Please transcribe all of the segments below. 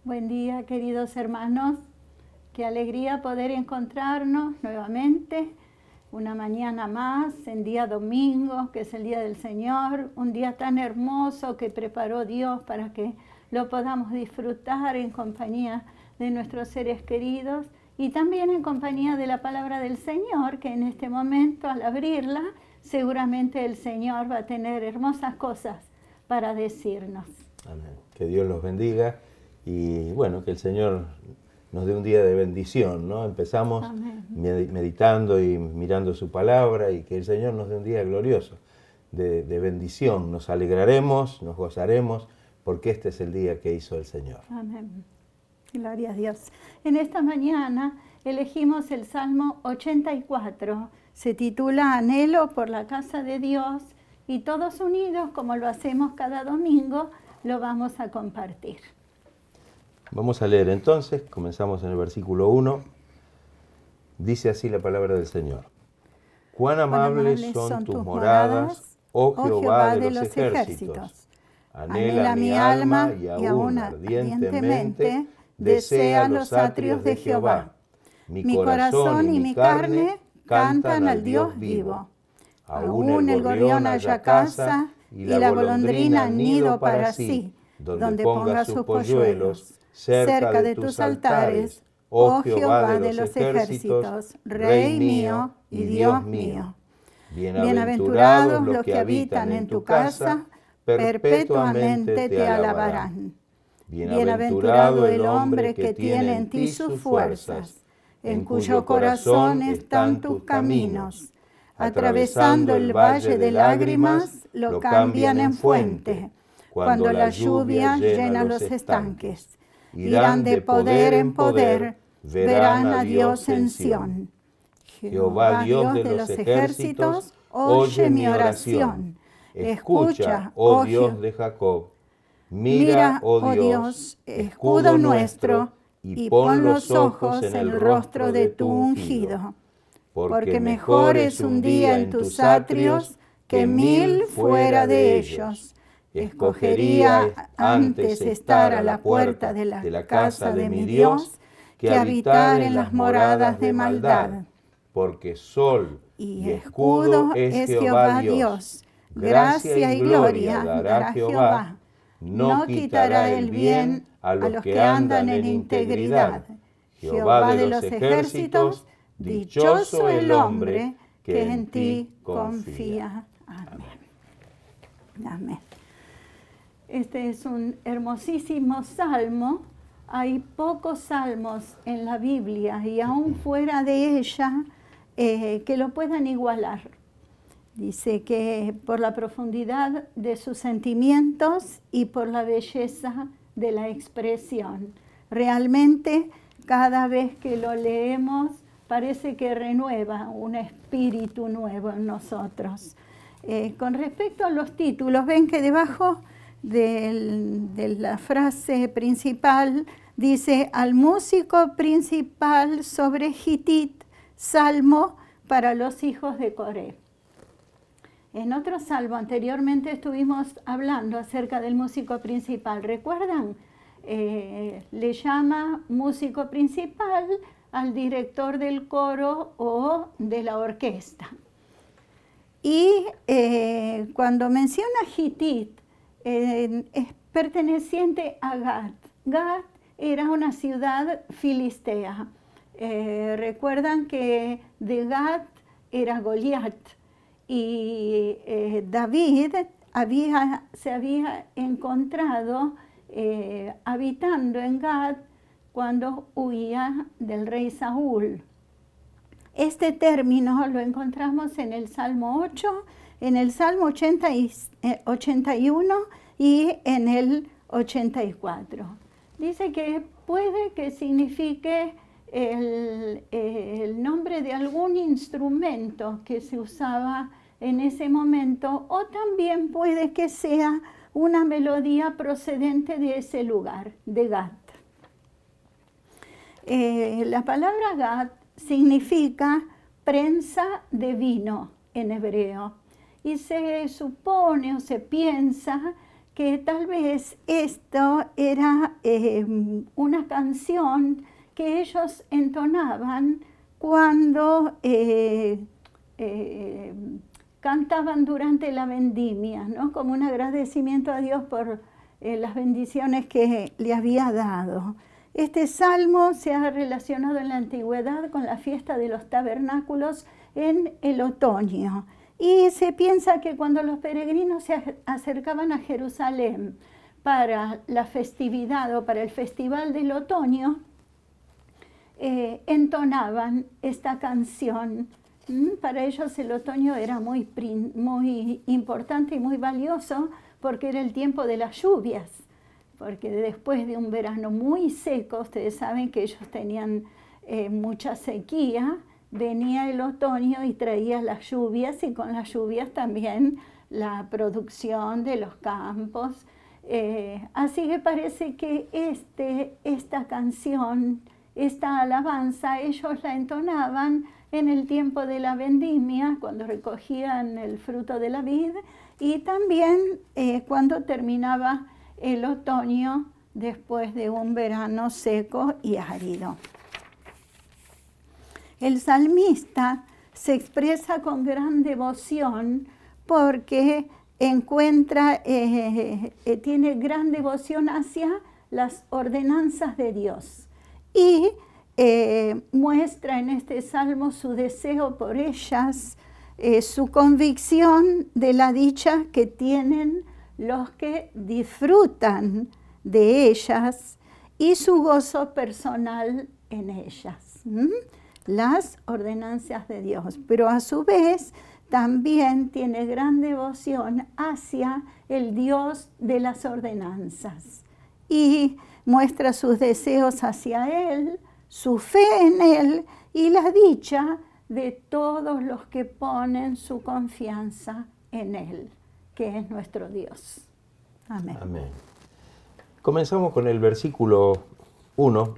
Buen día, queridos hermanos. Qué alegría poder encontrarnos nuevamente una mañana más, en día domingo, que es el día del Señor, un día tan hermoso que preparó Dios para que lo podamos disfrutar en compañía de nuestros seres queridos y también en compañía de la palabra del Señor, que en este momento, al abrirla, seguramente el Señor va a tener hermosas cosas para decirnos. Amén. Que Dios los bendiga y bueno, que el Señor nos dé un día de bendición, ¿no? Empezamos meditando y mirando su palabra y que el Señor nos dé un día glorioso de bendición. Nos alegraremos, nos gozaremos, porque este es el día que hizo el Señor. Amén. Gloria a Dios. En esta mañana elegimos el Salmo 84. Se titula Anhelo por la casa de Dios y todos unidos, como lo hacemos cada domingo, lo vamos a compartir. Vamos a leer entonces, comenzamos en el versículo 1. Dice así la palabra del Señor. Cuán amables son tus moradas, oh Jehová de los ejércitos. Anhela mi alma y aún ardientemente desea los atrios de Jehová. Mi corazón y mi carne cantan al Dios vivo. Aún el gorrión halla casa y la golondrina nido para sí, donde ponga sus polluelos, cerca de tus altares, oh Jehová de los ejércitos, Rey mío y Dios mío. Bienaventurados los que habitan en tu casa, perpetuamente te alabarán. Bienaventurado el hombre que tiene en ti sus fuerzas, en cuyo corazón están tus caminos. Atravesando el valle de lágrimas, lo cambian en fuente. Cuando la lluvia llena los estanques, irán de poder en poder, verán a Dios en Sión. Jehová Dios de los ejércitos, oye mi oración. Escucha, oh Dios de Jacob. Mira, oh Dios, escudo nuestro, y pon los ojos en el rostro de tu ungido. Porque mejor es un día en tus atrios que 1000 fuera de ellos. Escogería antes estar a la puerta de la casa de mi Dios que habitar en las moradas de maldad. Porque sol y escudo es Jehová Dios. Gracia y gloria dará Jehová. No quitará el bien a los que andan en integridad. Jehová de los ejércitos, dichoso el hombre que en ti confía. Amén. Amén. Este es un hermosísimo salmo. Hay pocos salmos en la Biblia y aún fuera de ella que lo puedan igualar. Dice que por la profundidad de sus sentimientos y por la belleza de la expresión. Realmente cada vez que lo leemos parece que renueva un espíritu nuevo en nosotros. Con respecto a los títulos, ven que debajo de la frase principal dice al músico principal sobre Gitit, salmo para los hijos de Coré. En otro salmo anteriormente estuvimos hablando acerca del músico principal. ¿Recuerdan? Le llama músico principal al director del coro o de la orquesta. Y cuando menciona Gitit, es perteneciente a Gat. Gat era una ciudad filistea. Recuerdan que de Gat era Goliat y David se había encontrado habitando en Gat cuando huía del rey Saúl. Este término lo encontramos en el Salmo 8, en el Salmo 81 y en el 84. Dice que puede que signifique el nombre de algún instrumento que se usaba en ese momento, o también puede que sea una melodía procedente de ese lugar, de Gat. La palabra Gat significa prensa de vino en hebreo, y se supone o se piensa que tal vez esto era una canción que ellos entonaban cuando cantaban durante la vendimia, ¿no? Como un agradecimiento a Dios por las bendiciones que le había dado. Este salmo se ha relacionado en la antigüedad con la fiesta de los tabernáculos en el otoño. Y se piensa que cuando los peregrinos se acercaban a Jerusalén para la festividad o para el festival del otoño, entonaban esta canción. Para ellos el otoño era muy importante y muy valioso porque era el tiempo de las lluvias, porque después de un verano muy seco, ustedes saben que ellos tenían mucha sequía, venía el otoño y traía las lluvias, y con las lluvias también la producción de los campos. Así que parece que esta canción, esta alabanza, ellos la entonaban en el tiempo de la vendimia, cuando recogían el fruto de la vid, y también cuando terminaba el otoño después de un verano seco y árido. El salmista se expresa con gran devoción porque tiene gran devoción hacia las ordenanzas de Dios y muestra en este salmo su deseo por ellas, su convicción de la dicha que tienen los que disfrutan de ellas y su gozo personal en ellas. Las ordenanzas de Dios, pero a su vez también tiene gran devoción hacia el Dios de las ordenanzas y muestra sus deseos hacia Él, su fe en Él y la dicha de todos los que ponen su confianza en Él, que es nuestro Dios. Amén. Amén. Comenzamos con el versículo 1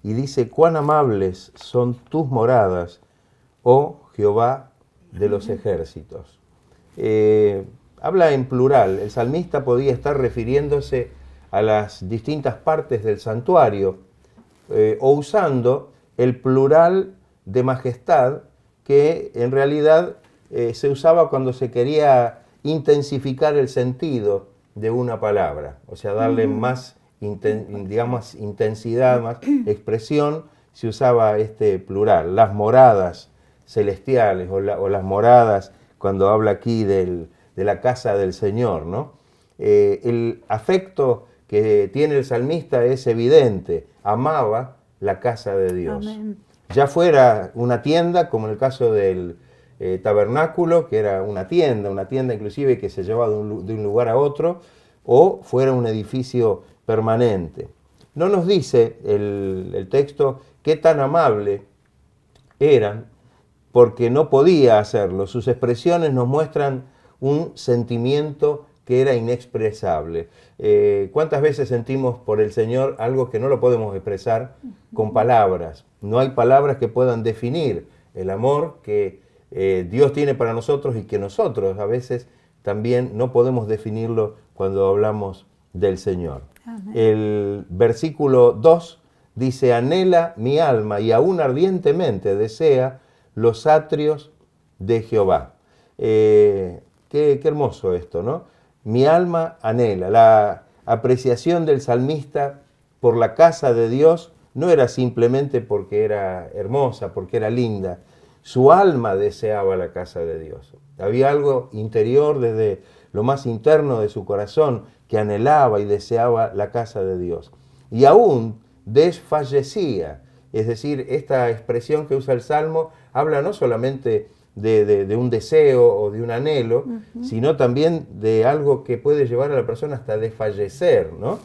y dice: cuán amables son tus moradas, oh Jehová de los ejércitos. Habla en plural. El salmista podía estar refiriéndose a las distintas partes del santuario o usando el plural de majestad, que en realidad se usaba cuando se quería intensificar el sentido de una palabra, o sea, darle más, digamos, intensidad, más expresión, se usaba este plural. Las moradas celestiales o las moradas, cuando habla aquí de la casa del Señor, ¿no? El afecto que tiene el salmista es evidente, amaba la casa de Dios. Amén. Ya fuera una tienda, como en el caso del tabernáculo, que era una tienda inclusive que se llevaba de un lugar a otro, o fuera un edificio permanente. No nos dice el texto qué tan amable eran, porque no podía hacerlo. Sus expresiones nos muestran un sentimiento que era inexpresable. ¿Cuántas veces sentimos por el Señor algo que no lo podemos expresar con palabras? No hay palabras que puedan definir el amor que Dios tiene para nosotros y que nosotros a veces también no podemos definirlo cuando hablamos del Señor. Amén. El versículo 2 dice: anhela mi alma y aún ardientemente desea los atrios de Jehová. Qué hermoso esto, ¿no? Mi alma anhela. La apreciación del salmista por la casa de Dios no era simplemente porque era hermosa, porque era linda. Su alma deseaba la casa de Dios. Había algo interior desde lo más interno de su corazón que anhelaba y deseaba la casa de Dios. Y aún desfallecía. Es decir, esta expresión que usa el Salmo habla no solamente de un deseo o de un anhelo, sino también de algo que puede llevar a la persona hasta desfallecer, ¿no?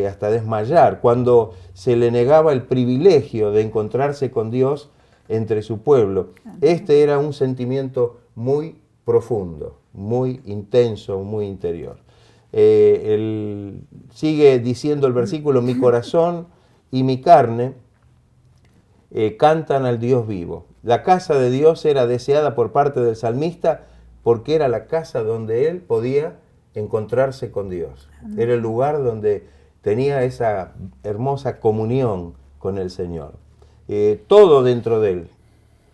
Hasta desmayar, cuando se le negaba el privilegio de encontrarse con Dios entre su pueblo. Este era un sentimiento muy profundo, muy intenso, muy interior. Sigue diciendo el versículo: mi corazón y mi carne cantan al Dios vivo. La casa de Dios era deseada por parte del salmista porque era la casa donde él podía encontrarse con Dios. Era el lugar donde tenía esa hermosa comunión con el Señor. Todo dentro de él,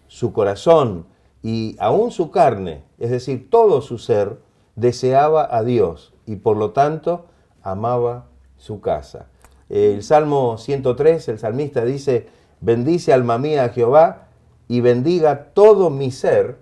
su corazón y aún su carne, es decir, todo su ser, deseaba a Dios y por lo tanto amaba su casa. El Salmo 103, el salmista dice: bendice alma mía a Jehová y bendiga todo mi ser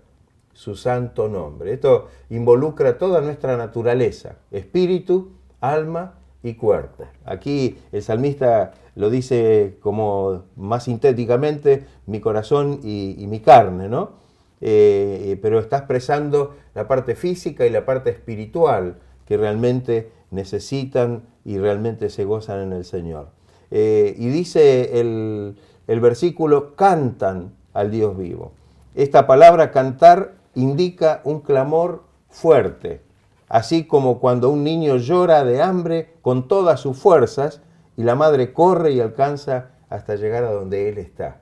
su santo nombre. Esto involucra toda nuestra naturaleza, espíritu, alma y cuerpo. Aquí el salmista lo dice como más sintéticamente, mi corazón y mi carne, ¿no? Pero está expresando la parte física y la parte espiritual que realmente necesitan y realmente se gozan en el Señor. Y dice el versículo: cantan al Dios vivo. Esta palabra cantar indica un clamor fuerte, así como cuando un niño llora de hambre con todas sus fuerzas y la madre corre y alcanza hasta llegar a donde él está.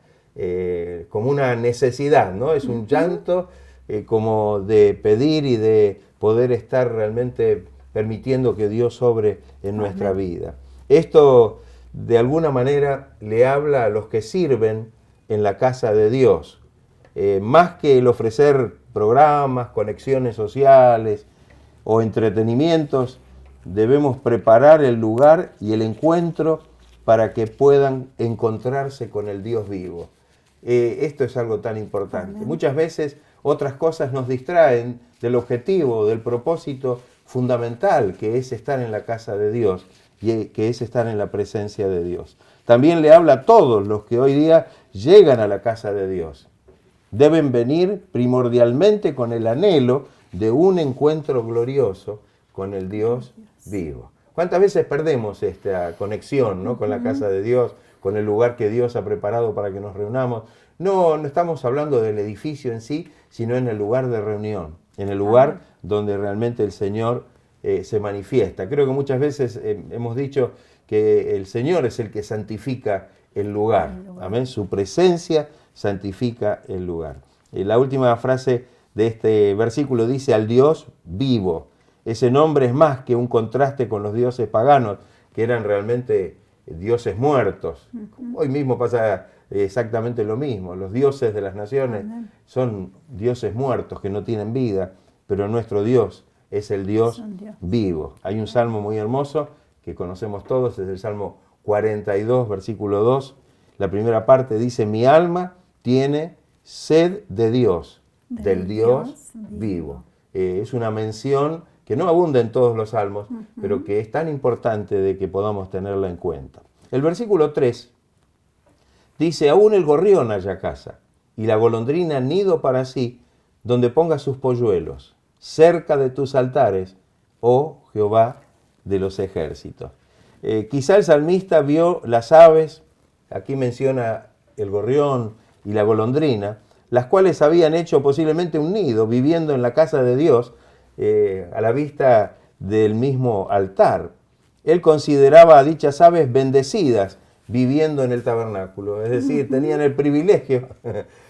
Como una necesidad, ¿no? Es un llanto como de pedir y de poder estar realmente permitiendo que Dios obre en nuestra vida. Esto de alguna manera le habla a los que sirven en la casa de Dios. Más que el ofrecer programas, conexiones sociales o entretenimientos, debemos preparar el lugar y el encuentro para que puedan encontrarse con el Dios vivo. Esto es algo tan importante. Amén. Muchas veces otras cosas nos distraen del objetivo, del propósito fundamental, que es estar en la casa de Dios y que es estar en la presencia de Dios. También le habla a todos los que hoy día llegan a la casa de Dios. Deben venir primordialmente con el anhelo de un encuentro glorioso con el Dios vivo. ¿Cuántas veces perdemos esta conexión, ¿no? Con la casa de Dios, con el lugar que Dios ha preparado para que nos reunamos? No estamos hablando del edificio en sí, sino en el lugar de reunión, en el lugar donde realmente el Señor se manifiesta. Creo que muchas veces hemos dicho que el Señor es el que santifica el lugar. Amén. Su presencia santifica el lugar. La última frase de este versículo dice: al Dios vivo. Ese nombre es más que un contraste con los dioses paganos, que eran realmente dioses muertos. Hoy mismo pasa exactamente lo mismo. Los dioses de las naciones son dioses muertos que no tienen vida, pero nuestro Dios es el Dios vivo. Hay un salmo muy hermoso que conocemos todos, es el Salmo 42, versículo 2. La primera parte dice: mi alma tiene sed de Dios, del Dios vivo. Es una mención que no abunda en todos los salmos, pero que es tan importante de que podamos tenerla en cuenta. El versículo 3 dice: aún el gorrión halla casa, y la golondrina nido para sí, donde ponga sus polluelos, cerca de tus altares, oh Jehová de los ejércitos. Quizá el salmista vio las aves, aquí menciona el gorrión y la golondrina, las cuales habían hecho posiblemente un nido viviendo en la casa de Dios, a la vista del mismo altar. Él consideraba a dichas aves bendecidas viviendo en el tabernáculo, es decir, tenían el privilegio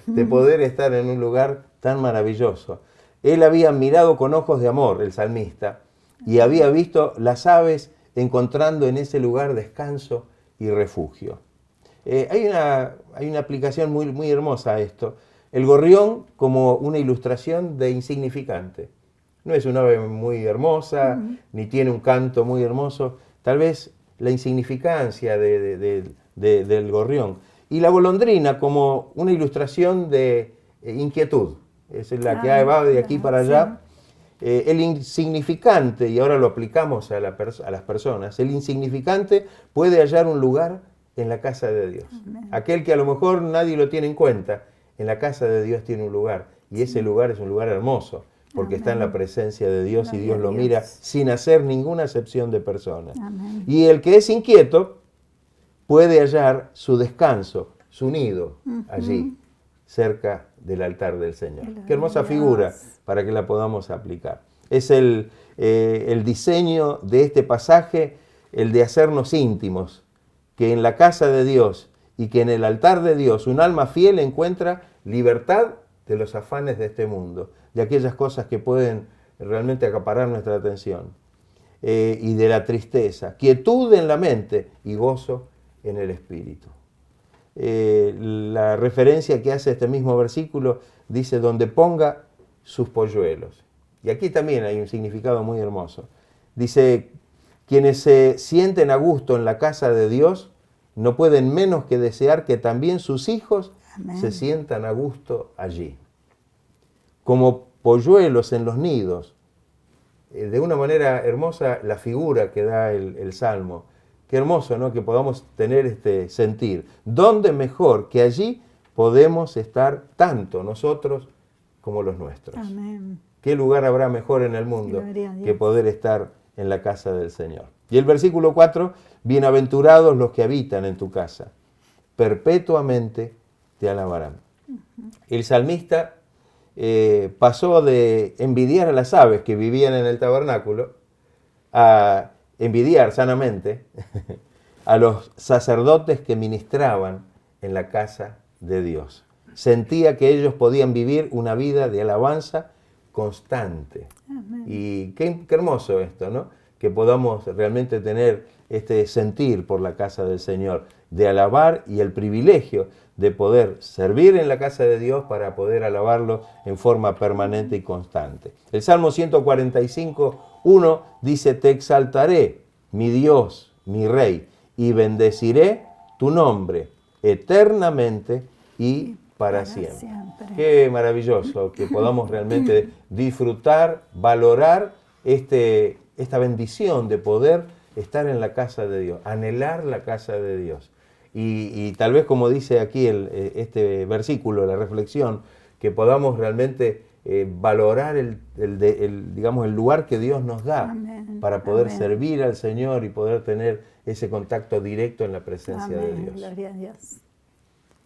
de poder estar en un lugar tan maravilloso. Él había mirado con ojos de amor, el salmista, y había visto las aves encontrando en ese lugar descanso y refugio. Hay una aplicación muy hermosa a esto. El gorrión como una ilustración de insignificante. No es una ave muy hermosa, ni tiene un canto muy hermoso. Tal vez la insignificancia del gorrión. Y la golondrina como una ilustración de inquietud. Es la que va de aquí para allá. El insignificante, y ahora lo aplicamos a las personas, el insignificante puede hallar un lugar en la casa de Dios. Amén. Aquel que a lo mejor nadie lo tiene en cuenta, en la casa de Dios tiene un lugar. Y ese lugar es un lugar hermoso, porque está en la presencia de Dios y Dios lo mira sin hacer ninguna acepción de persona. Amén. Y el que es inquieto puede hallar su descanso, su nido allí, cerca del altar del Señor. Qué hermosa figura para que la podamos aplicar. Es el diseño de este pasaje, el de hacernos íntimos, que en la casa de Dios y que en el altar de Dios un alma fiel encuentra libertad de los afanes de este mundo, de aquellas cosas que pueden realmente acaparar nuestra atención. y de la tristeza, quietud en la mente y gozo en el espíritu. La referencia que hace este mismo versículo dice donde ponga sus polluelos. Y aquí también hay un significado muy hermoso. Dice, quienes se sienten a gusto en la casa de Dios no pueden menos que desear que también sus hijos Amén. Se sientan a gusto allí. Como polluelos en los nidos. De una manera hermosa la figura que da el Salmo. Qué hermoso, ¿no? Que podamos tener este sentir. ¿Dónde mejor que allí podemos estar tanto nosotros como los nuestros? Amén. ¿Qué lugar habrá mejor en el mundo que poder estar en la casa del Señor? Y el versículo 4, bienaventurados los que habitan en tu casa, perpetuamente te alabarán. El salmista pasó de envidiar a las aves que vivían en el tabernáculo a envidiar sanamente a los sacerdotes que ministraban en la casa de Dios. Sentía que ellos podían vivir una vida de alabanza constante. Amén. Y qué hermoso esto, ¿no? Que podamos realmente tener este sentir por la casa del Señor, de alabar y el privilegio de poder servir en la casa de Dios para poder alabarlo en forma permanente y constante. El Salmo 145:1 dice, te exaltaré, mi Dios, mi Rey, y bendeciré tu nombre eternamente y para siempre. Qué maravilloso que podamos realmente disfrutar, valorar esta bendición de poder estar en la casa de Dios, anhelar la casa de Dios. Y tal vez como dice aquí este versículo, la reflexión, que podamos realmente valorar digamos, el lugar que Dios nos da. Amén. Para poder Amén. servir al Señor y poder tener ese contacto directo en la presencia Amén. de Dios. Gloria a Dios.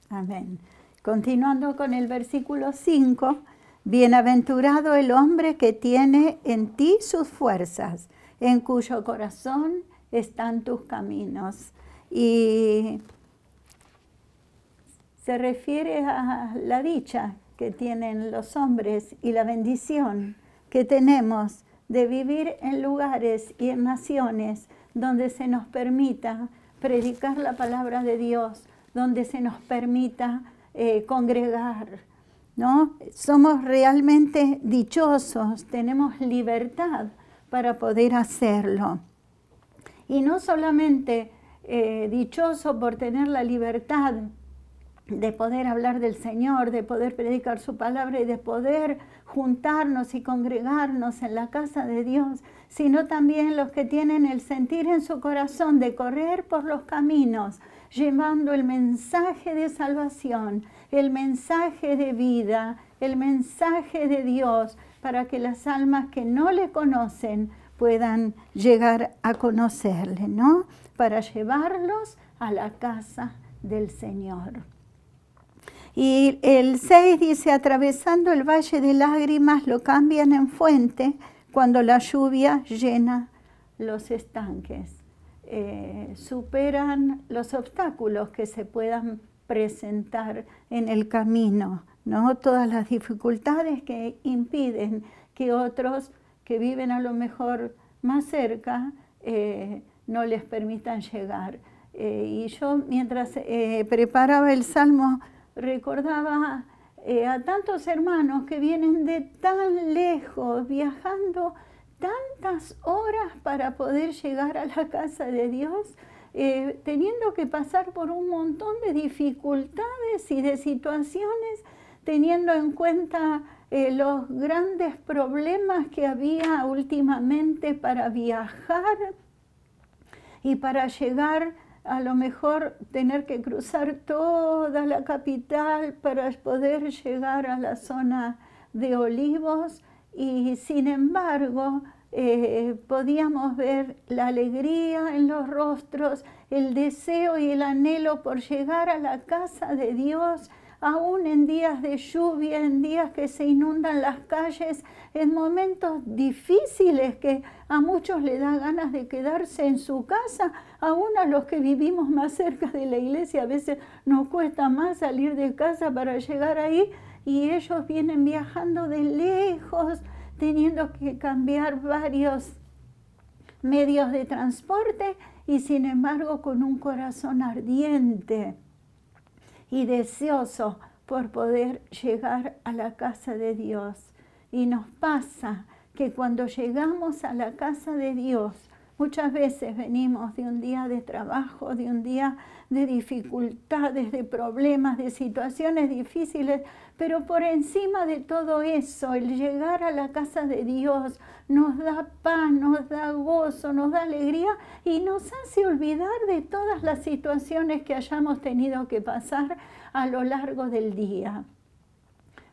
Amén. Continuando con el versículo 5, bienaventurado el hombre que tiene en ti sus fuerzas, en cuyo corazón están tus caminos. Y se refiere a la dicha que tienen los hombres y la bendición que tenemos de vivir en lugares y en naciones donde se nos permita predicar la palabra de Dios, donde se nos permita congregar, ¿no? Somos realmente dichosos, tenemos libertad para poder hacerlo. Y no solamente dichoso por tener la libertad de poder hablar del Señor, de poder predicar su palabra y de poder juntarnos y congregarnos en la casa de Dios, sino también los que tienen el sentir en su corazón de correr por los caminos, llevando el mensaje de salvación, el mensaje de vida, el mensaje de Dios, para que las almas que no le conocen puedan llegar a conocerle, ¿no? Para llevarlos a la casa del Señor. Y el 6 dice, atravesando el valle de lágrimas lo cambian en fuente cuando la lluvia llena los estanques. Superan los obstáculos que se puedan presentar en el camino, ¿no? Todas las dificultades que impiden que otros que viven a lo mejor más cerca no les permitan llegar. Y yo mientras preparaba el Salmo recordaba a tantos hermanos que vienen de tan lejos, viajando tantas horas para poder llegar a la casa de Dios, teniendo que pasar por un montón de dificultades y de situaciones, teniendo en cuenta los grandes problemas que había últimamente para viajar y para llegar, a lo mejor tener que cruzar toda la capital para poder llegar a la zona de Olivos, y sin embargo podíamos ver la alegría en los rostros, el deseo y el anhelo por llegar a la casa de Dios, aún en días de lluvia, en días que se inundan las calles, en momentos difíciles que a muchos les da ganas de quedarse en su casa, aún a los que vivimos más cerca de la iglesia, a veces nos cuesta más salir de casa para llegar ahí, y ellos vienen viajando de lejos, teniendo que cambiar varios medios de transporte y sin embargo con un corazón ardiente y deseoso por poder llegar a la casa de Dios. Y nos pasa que cuando llegamos a la casa de Dios, muchas veces venimos de un día de trabajo, de un día de dificultades, de problemas, de situaciones difíciles, pero por encima de todo eso, el llegar a la casa de Dios nos da paz, nos da gozo, nos da alegría y nos hace olvidar de todas las situaciones que hayamos tenido que pasar a lo largo del día.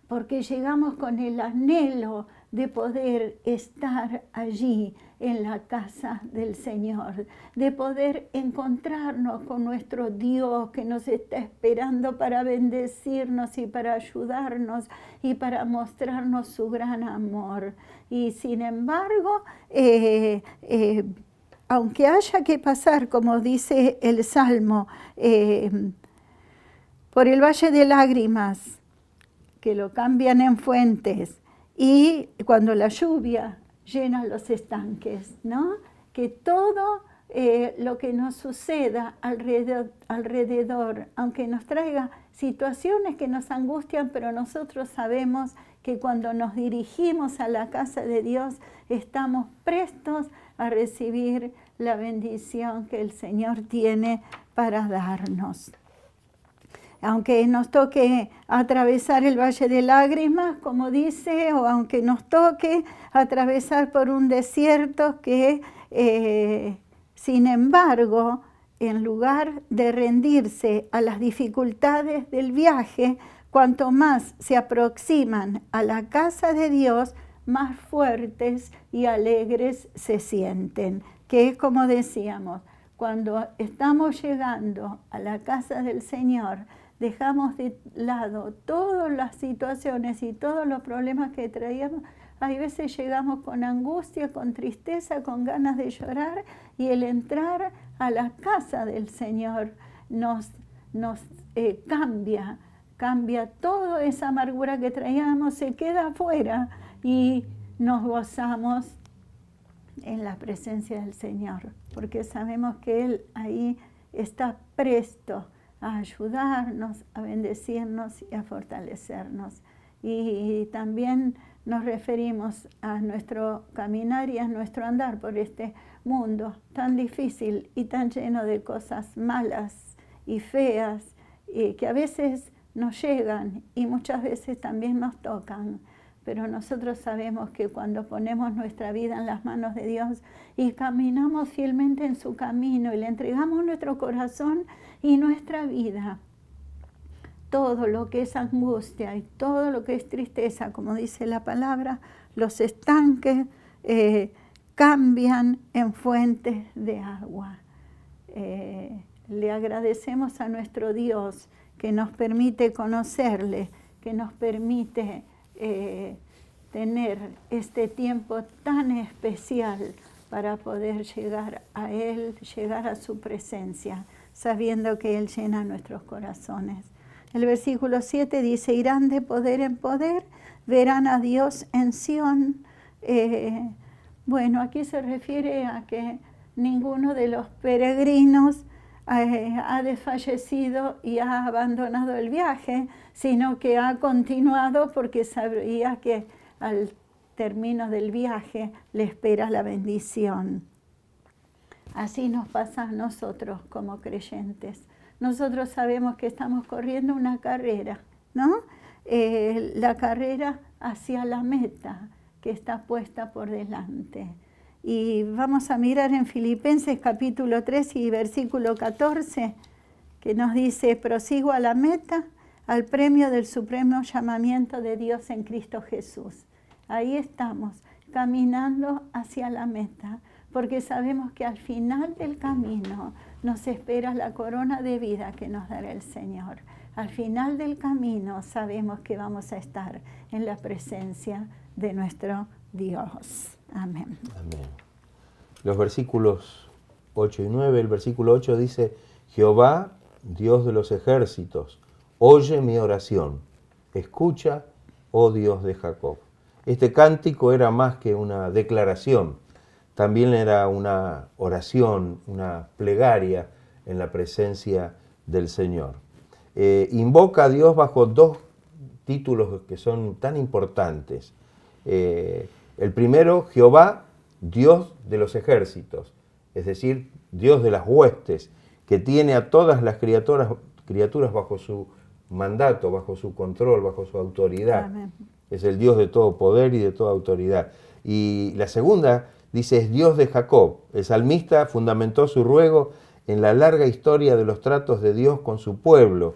Porque llegamos con el anhelo de poder estar allí en la casa del Señor, de poder encontrarnos con nuestro Dios que nos está esperando para bendecirnos y para ayudarnos y para mostrarnos su gran amor. Y sin embargo, aunque haya que pasar, como dice el Salmo, por el valle de lágrimas, que lo cambian en fuentes, y cuando la lluvia llena los estanques, ¿no? Que todo lo que nos suceda alrededor, aunque nos traiga situaciones que nos angustian, pero nosotros sabemos que cuando nos dirigimos a la casa de Dios, estamos prestos a recibir la bendición que el Señor tiene para darnos. Aunque nos toque atravesar el valle de lágrimas, como dice, o aunque nos toque atravesar por un desierto que, sin embargo, en lugar de rendirse a las dificultades del viaje, cuanto más se aproximan a la casa de Dios, más fuertes y alegres se sienten. Que es como decíamos, cuando estamos llegando a la casa del Señor, dejamos de lado todas las situaciones y todos los problemas que traíamos. Hay veces llegamos con angustia, con tristeza, con ganas de llorar, y el entrar a la casa del Señor nos cambia toda esa amargura que traíamos, se queda afuera y nos gozamos en la presencia del Señor, porque sabemos que Él ahí está presto a ayudarnos, a bendecirnos y a fortalecernos. Y también nos referimos a nuestro caminar y a nuestro andar por este mundo tan difícil y tan lleno de cosas malas y feas, que a veces nos llegan y muchas veces también nos tocan. Pero nosotros sabemos que cuando ponemos nuestra vida en las manos de Dios y caminamos fielmente en su camino y le entregamos nuestro corazón y nuestra vida, todo lo que es angustia y todo lo que es tristeza, como dice la palabra, los estanques cambian en fuentes de agua. Le agradecemos a nuestro Dios que nos permite conocerle, que nos permite tener este tiempo tan especial para poder llegar a Él, llegar a su presencia, sabiendo que Él llena nuestros corazones. El versículo 7 dice, irán de poder en poder, verán a Dios en Sión. Bueno, aquí se refiere a que ninguno de los peregrinos ha desfallecido y ha abandonado el viaje, sino que ha continuado porque sabía que al término del viaje le espera la bendición. Así nos pasa a nosotros como creyentes. Nosotros sabemos que estamos corriendo una carrera, ¿no? La carrera hacia la meta que está puesta por delante. Y vamos a mirar en Filipenses capítulo 3 y versículo 14, que nos dice, prosigo a la meta, al premio del supremo llamamiento de Dios en Cristo Jesús. Ahí estamos, caminando hacia la meta, porque sabemos que al final del camino nos espera la corona de vida que nos dará el Señor. Al final del camino sabemos que vamos a estar en la presencia de nuestro Dios. Amén. Amén. Los versículos 8 y 9, el versículo 8 dice, Jehová, Dios de los ejércitos, oye mi oración, escucha, oh Dios de Jacob. Este cántico era más que una declaración también era una oración, una plegaria en la presencia del Señor. Invoca a Dios bajo dos títulos que son tan importantes. El primero, Jehová, Dios de los ejércitos, es decir, Dios de las huestes, que tiene a todas las criaturas bajo su mandato, bajo su control, bajo su autoridad. Amén. Es el Dios de todo poder y de toda autoridad. Y la segunda dice, es Dios de Jacob. El salmista fundamentó su ruego en la larga historia de los tratos de Dios con su pueblo,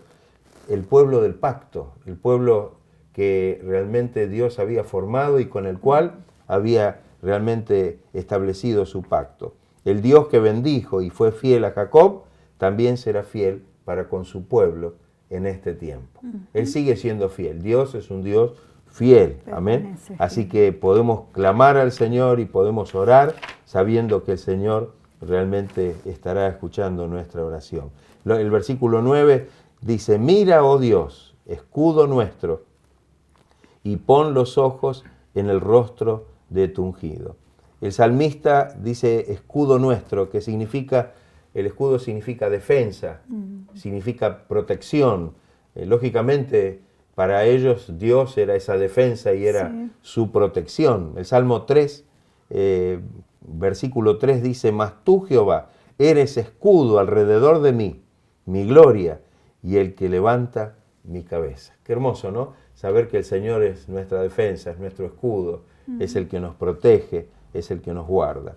el pueblo del pacto, el pueblo que realmente Dios había formado y con el cual había realmente establecido su pacto. El Dios que bendijo y fue fiel a Jacob, también será fiel para con su pueblo en este tiempo. Él sigue siendo fiel. Dios es un Dios fiel. Amén. Así que podemos clamar al Señor y podemos orar sabiendo que el Señor realmente estará escuchando nuestra oración. El versículo 9 dice, mira, oh Dios, escudo nuestro, y pon los ojos en el rostro de tu ungido. El salmista dice escudo nuestro, que significa, el escudo significa defensa, significa protección. Lógicamente, para ellos Dios era esa defensa y era su protección. El Salmo 3, versículo 3 dice, mas tú, Jehová, eres escudo alrededor de mí, mi gloria, y el que levanta mi cabeza. Qué hermoso, ¿no? Saber que el Señor es nuestra defensa, es nuestro escudo, es el que nos protege, es el que nos guarda.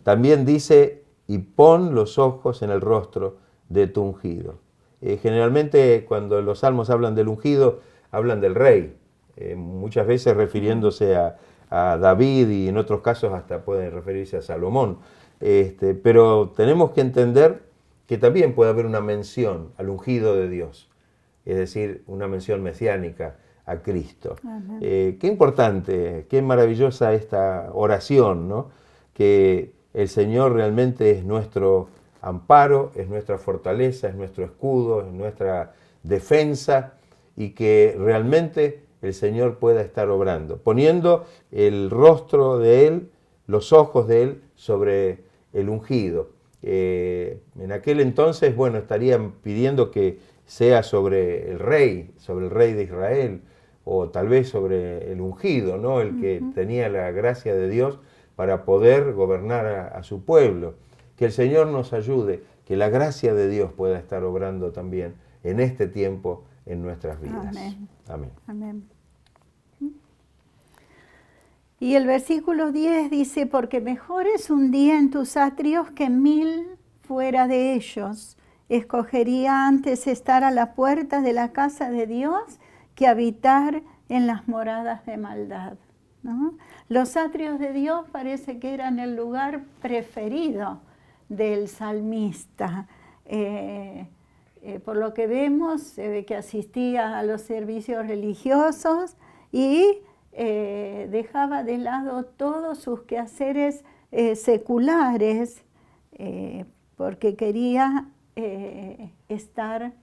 También dice, y pon los ojos en el rostro de tu ungido. Generalmente cuando los salmos hablan del ungido, hablan del rey, muchas veces refiriéndose a David y en otros casos hasta pueden referirse a Salomón. Pero tenemos que entender que también puede haber una mención al ungido de Dios, es decir, una mención mesiánica a Cristo. Qué importante, qué maravillosa esta oración, ¿no? Que el Señor realmente es nuestro amparo, es nuestra fortaleza, es nuestro escudo, es nuestra defensa y que realmente el Señor pueda estar obrando, poniendo el rostro de Él, los ojos de Él sobre el ungido. En aquel entonces, bueno, estarían pidiendo que sea sobre el rey de Israel, o tal vez sobre el ungido, ¿no? El que tenía la gracia de Dios para poder gobernar a su pueblo. Que el Señor nos ayude, que la gracia de Dios pueda estar obrando también en este tiempo en nuestras vidas. Amén. Amén. Amén. Y el versículo 10 dice, porque mejor es un día en tus atrios que 1000 fuera de ellos. Escogería antes estar a la puerta de la casa de Dios que habitar en las moradas de maldad, ¿no? Los atrios de Dios parece que eran el lugar preferido del salmista. Por lo que vemos, se ve que asistía a los servicios religiosos y dejaba de lado todos sus quehaceres seculares porque quería estar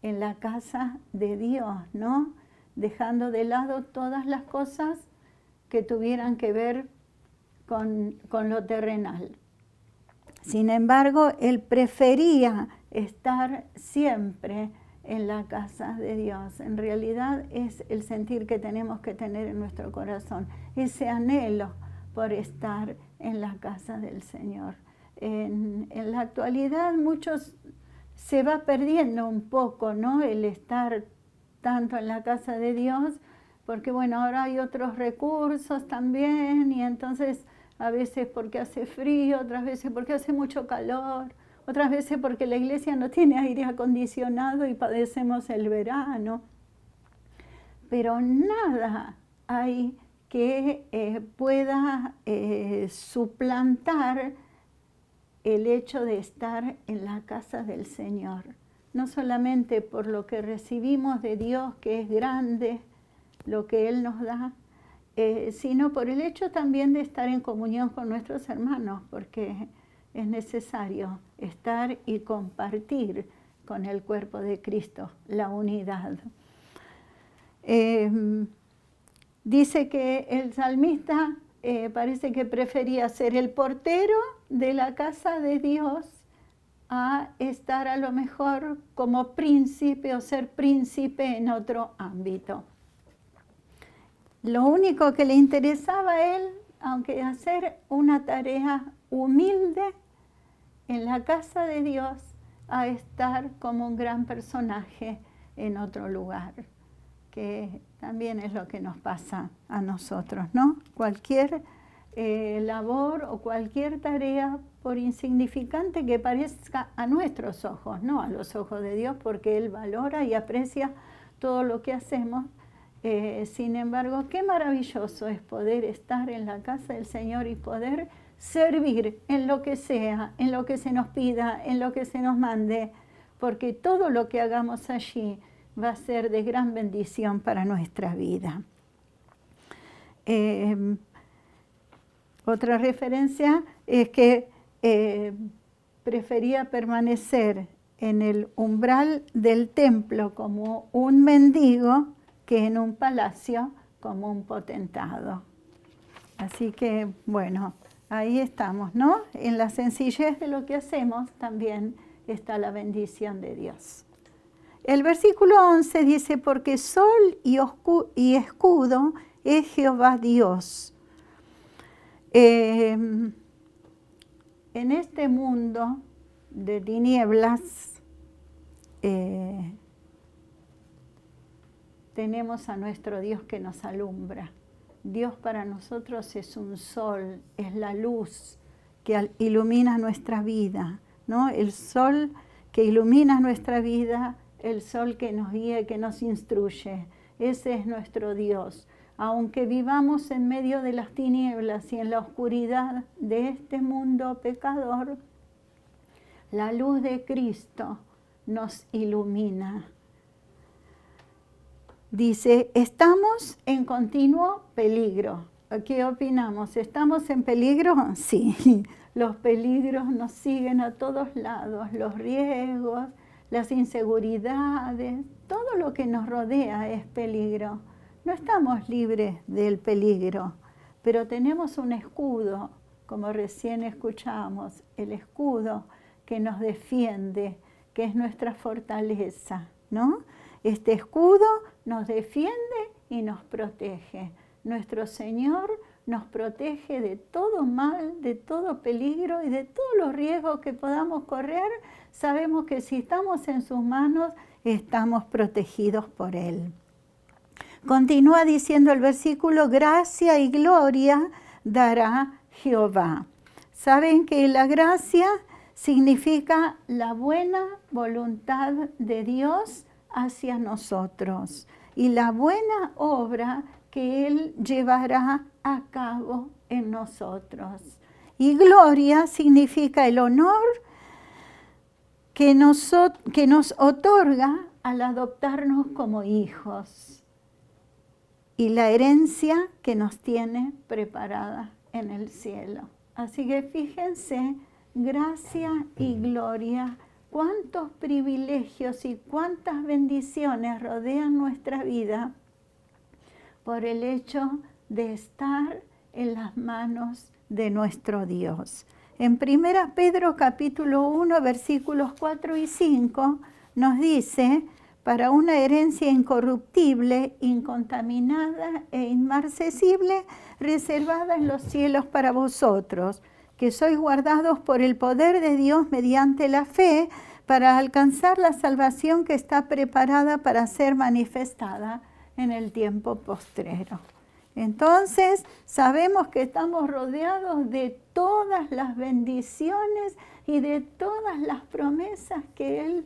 en la casa de Dios, ¿no? Dejando de lado todas las cosas que tuvieran que ver con lo terrenal. Sin embargo, él prefería estar siempre en la casa de Dios. En realidad es el sentir que tenemos que tener en nuestro corazón, ese anhelo por estar en la casa del Señor. En la actualidad muchos se va perdiendo un poco, ¿no? El estar tanto en la casa de Dios, porque bueno, ahora hay otros recursos también, y entonces a veces porque hace frío, otras veces porque hace mucho calor, otras veces porque la iglesia no tiene aire acondicionado y padecemos el verano. Pero nada hay que pueda suplantar el hecho de estar en la casa del Señor. No solamente por lo que recibimos de Dios, que es grande, lo que Él nos da, sino por el hecho también de estar en comunión con nuestros hermanos, porque es necesario estar y compartir con el cuerpo de Cristo, la unidad. Dice que el salmista parece que prefería ser el portero de la casa de Dios a estar a lo mejor como príncipe o ser príncipe en otro ámbito. Lo único que le interesaba a él, aunque hacer una tarea humilde en la casa de Dios, a estar como un gran personaje en otro lugar, que también es lo que nos pasa a nosotros, ¿no? Cualquier labor o cualquier tarea, por insignificante que parezca a nuestros ojos, no a los ojos de Dios, porque Él valora y aprecia todo lo que hacemos. Sin embargo, qué maravilloso es poder estar en la casa del Señor y poder servir en lo que sea, en lo que se nos pida, en lo que se nos mande, porque todo lo que hagamos allí va a ser de gran bendición para nuestra vida. Otra referencia es que prefería permanecer en el umbral del templo como un mendigo que en un palacio como un potentado. Así que, bueno, ahí estamos, ¿no? En la sencillez de lo que hacemos también está la bendición de Dios. El versículo 11 dice, porque sol y escudo es Jehová Dios. En este mundo de tinieblas tenemos a nuestro Dios que nos alumbra. Dios para nosotros es un sol, es la luz que ilumina nuestra vida, ¿no? El sol que ilumina nuestra vida, el sol que nos guía y que nos instruye. Ese es nuestro Dios. Aunque vivamos en medio de las tinieblas y en la oscuridad de este mundo pecador, la luz de Cristo nos ilumina. Dice, estamos en continuo peligro. ¿Qué opinamos? ¿Estamos en peligro? Sí, los peligros nos siguen a todos lados, los riesgos, las inseguridades, todo lo que nos rodea es peligro. No estamos libres del peligro, pero tenemos un escudo, como recién escuchamos, el escudo que nos defiende, que es nuestra fortaleza, ¿no? Este escudo nos defiende y nos protege. Nuestro Señor nos protege de todo mal, de todo peligro y de todos los riesgos que podamos correr. Sabemos que si estamos en sus manos, estamos protegidos por Él. Continúa diciendo el versículo, gracia y gloria dará Jehová. Saben que la gracia significa la buena voluntad de Dios hacia nosotros y la buena obra que Él llevará a cabo en nosotros. Y gloria significa el honor que nos otorga al adoptarnos como hijos y la herencia que nos tiene preparada en el cielo. Así que fíjense, gracia y gloria, cuántos privilegios y cuántas bendiciones rodean nuestra vida por el hecho de estar en las manos de nuestro Dios. En 1 Pedro capítulo 1, versículos 4 y 5 nos dice, para una herencia incorruptible, incontaminada e inmarcesible, reservada en los cielos para vosotros, que sois guardados por el poder de Dios mediante la fe, para alcanzar la salvación que está preparada para ser manifestada en el tiempo postrero. Entonces, sabemos que estamos rodeados de todas las bendiciones y de todas las promesas que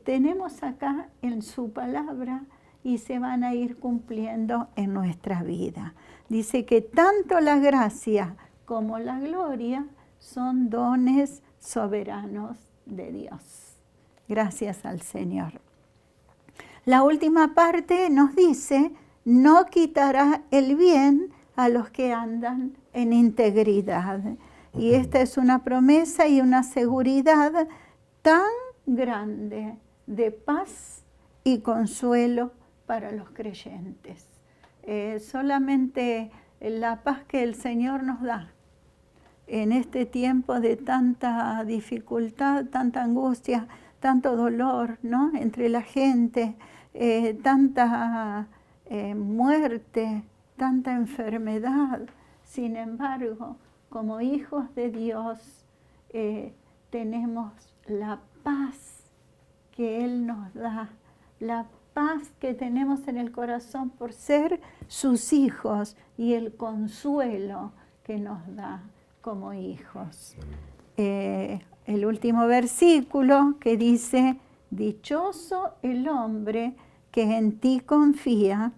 tenemos acá en su palabra y se van a ir cumpliendo en nuestra vida. Dice que tanto la gracia como la gloria son dones soberanos de Dios. Gracias al Señor. La última parte nos dice, no quitará el bien a los que andan en integridad. Y esta es una promesa y una seguridad tan grande de paz y consuelo para los creyentes. Solamente la paz que el Señor nos da en este tiempo de tanta dificultad, tanta angustia, tanto dolor, ¿no?, entre la gente, tanta muerte, tanta enfermedad. Sin embargo, como hijos de Dios, tenemos la paz que Él nos da, la paz que tenemos en el corazón por ser sus hijos y el consuelo que nos da como hijos. El último versículo que dice, dichoso el hombre que en ti confía,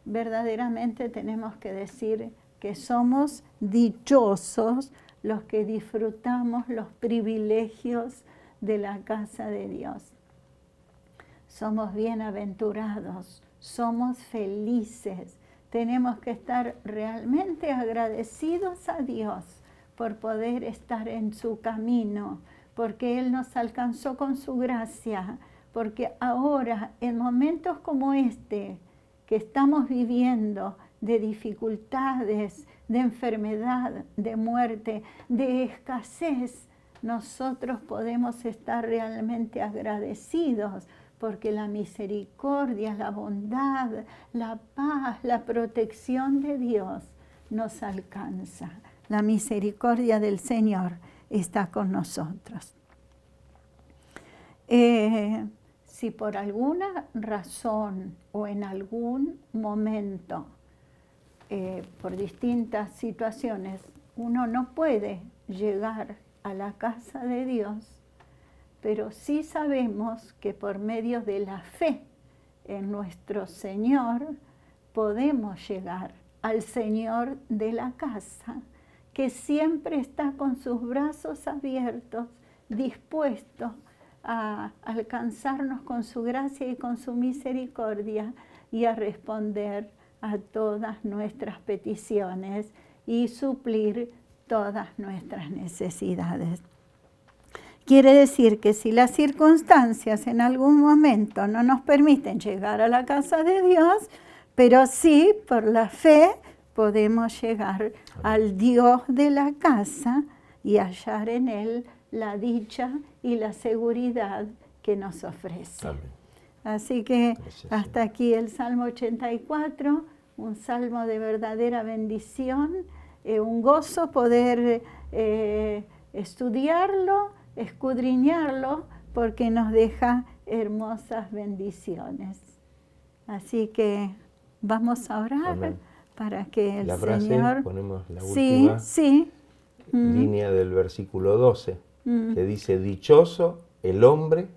verdaderamente tenemos que decir que somos dichosos los que disfrutamos los privilegios de la casa de Dios. Somos bienaventurados, somos felices. Tenemos que estar realmente agradecidos a Dios por poder estar en su camino, porque Él nos alcanzó con su gracia, porque ahora, en momentos como este que estamos viviendo, de dificultades, de enfermedad, de muerte, de escasez, nosotros podemos estar realmente agradecidos porque la misericordia, la bondad, la paz, la protección de Dios nos alcanza. La misericordia del Señor está con nosotros. Si por alguna razón o en algún momento, por distintas situaciones, uno no puede llegar a la casa de Dios, pero sí sabemos que por medio de la fe en nuestro Señor podemos llegar al Señor de la casa, que siempre está con sus brazos abiertos, dispuesto a alcanzarnos con su gracia y con su misericordia y a responder a todas nuestras peticiones y suplir todas nuestras necesidades. Quiere decir que si las circunstancias en algún momento no nos permiten llegar a la casa de Dios, pero sí por la fe podemos llegar al Dios de la casa y hallar en Él la dicha y la seguridad que nos ofrece. Amén. Así que hasta aquí el Salmo 84, un salmo de verdadera bendición, un gozo poder estudiarlo, escudriñarlo, porque nos deja hermosas bendiciones. Así que vamos a orar. Amén. Para que el la frase, Señor... ponemos la última línea del versículo 12, que dice, dichoso el hombre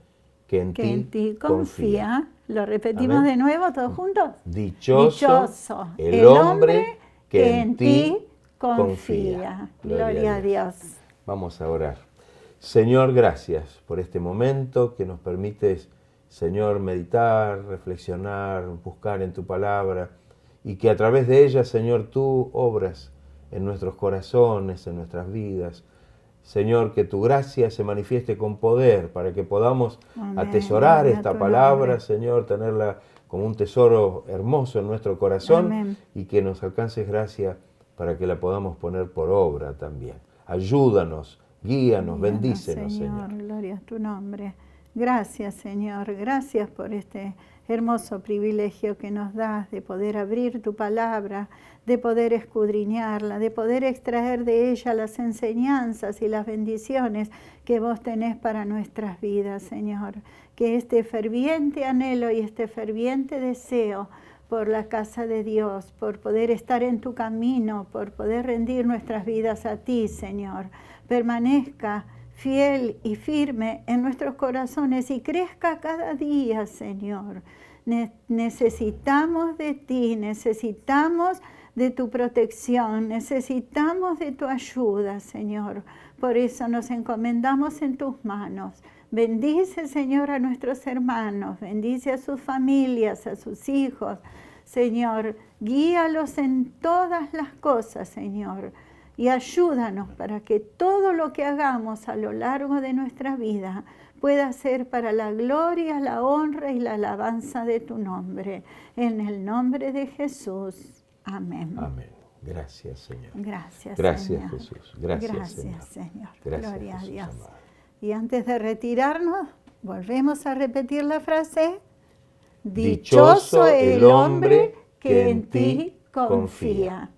que en ti confía. Lo repetimos. Amén. De nuevo, todos juntos. Dichoso el hombre que en ti confía. Gloria a Dios. Vamos a orar. Señor, gracias por este momento que nos permites, Señor, meditar, reflexionar, buscar en tu palabra, y que a través de ella, Señor, tú obras en nuestros corazones, en nuestras vidas. Señor, que tu gracia se manifieste con poder para que podamos atesorar esta palabra, Señor, tenerla como un tesoro hermoso en nuestro corazón. Y que nos alcances gracia para que la podamos poner por obra también. Ayúdanos, guíanos, bendícenos, Señor. Gloria a tu nombre. Gracias, Señor. Gracias por este hermoso privilegio que nos das de poder abrir tu palabra, de poder escudriñarla, de poder extraer de ella las enseñanzas y las bendiciones que vos tenés para nuestras vidas, Señor. Que este ferviente anhelo y este ferviente deseo por la casa de Dios, por poder estar en tu camino, por poder rendir nuestras vidas a ti, Señor, permanezca fiel y firme en nuestros corazones y crezca cada día, Señor. Necesitamos de ti, necesitamos de tu protección, necesitamos de tu ayuda, Señor. Por eso nos encomendamos en tus manos. Bendice, Señor, a nuestros hermanos, bendice a sus familias, a sus hijos. Señor, guíalos en todas las cosas, Señor. Y ayúdanos para que todo lo que hagamos a lo largo de nuestra vida pueda ser para la gloria, la honra y la alabanza de tu nombre. En el nombre de Jesús. Amén. Amén. Gracias, Señor. Gracias, Gracias, Señor. Jesús. Gracias, Gracias, Señor. Señor. Gracias, Gloria Jesús a Dios. amado. Y antes de retirarnos, volvemos a repetir la frase. Dichoso el hombre que en ti confía.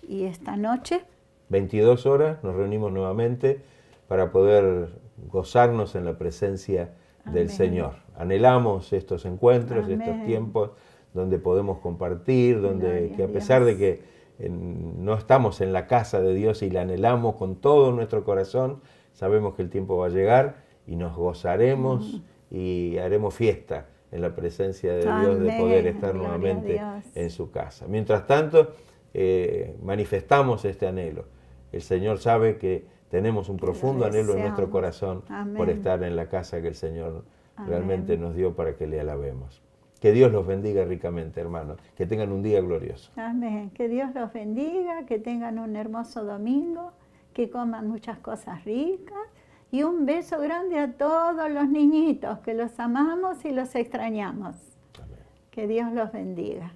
Y esta noche, 22 horas, nos reunimos nuevamente para poder gozarnos en la presencia del Amén. Señor. Anhelamos estos encuentros, Amén. estos tiempos donde podemos compartir, donde Gloria que a a pesar Dios. de que no estamos en la casa de Dios y la anhelamos con todo nuestro corazón, sabemos que el tiempo va a llegar y nos gozaremos y haremos fiesta en la presencia de Dios, de Amén. poder estar Gloria a nuevamente Dios. en su casa. Mientras tanto, manifestamos este anhelo. El Señor sabe que tenemos un profundo anhelo en nuestro deseamos. corazón Amén. por estar en la casa que el Señor Amén. realmente nos dio para que le alabemos. Que Dios los bendiga ricamente, hermanos. Que tengan un día glorioso. amén. Que Dios los bendiga, que tengan un hermoso domingo, que coman muchas cosas ricas. Y un beso grande a todos los niñitos, que los amamos y los extrañamos. Amén. Que Dios los bendiga.